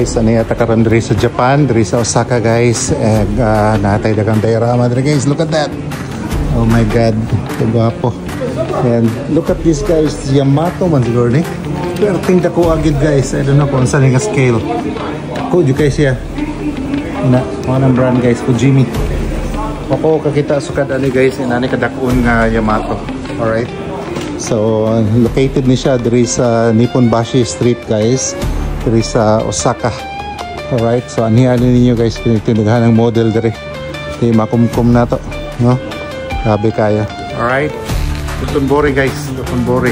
guys, ano yata karon diri sa Japan, diri sa Osaka guys. Natay dagang diorama diri guys. Look at that. Oh my god, gwapo. And look at this guys, Yamato man siguro ni. Pero tingda ko agad guys. I don't know kung saan yung scale. Ko ju guys ya. Na anong brand guys, Fujimi. Ako kakita sukad ani guys, inani kadakon nga Yamato. All right. So located ni siya diri sa Nipponbashi Street guys. Diri sa Osaka. Alright, so anihan ninyo guys, tinighan ng model diri. Di makumkum na to, no? Grabe kaya. Alright, Dotonbori guys, Dotonbori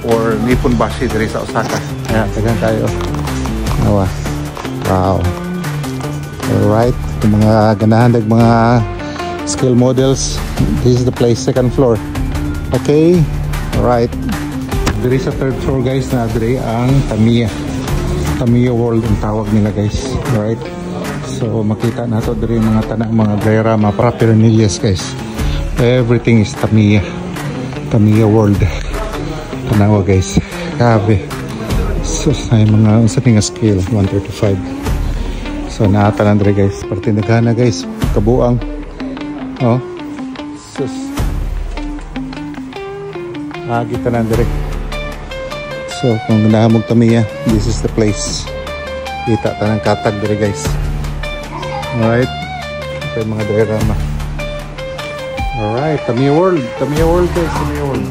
or Nipponbashi diri sa Osaka. Ayan, tagang kayo. Nawa. Wow. Alright, yung mga ganahan ng mga scale models. This is the place, second floor. Okay, alright. Diri sa third floor guys, na diri ang Tamiya World ang tawag nila guys. Alright, so makita na to diri mga tanang mga diorama paraphernalia guys. Everything is Tamiya World tanawa guys. Grabe. So ay mga unsa nga scale 135. So naatanan diri guys, partindaghana guys, kabuang. Oh, sus agi tanan diri. So kung nahamog Tamiya, this is the place. Kita ta ng katag diri guys. Alright, ito yung mga diorama. Alright, Tamiya World guys, Tamiya World.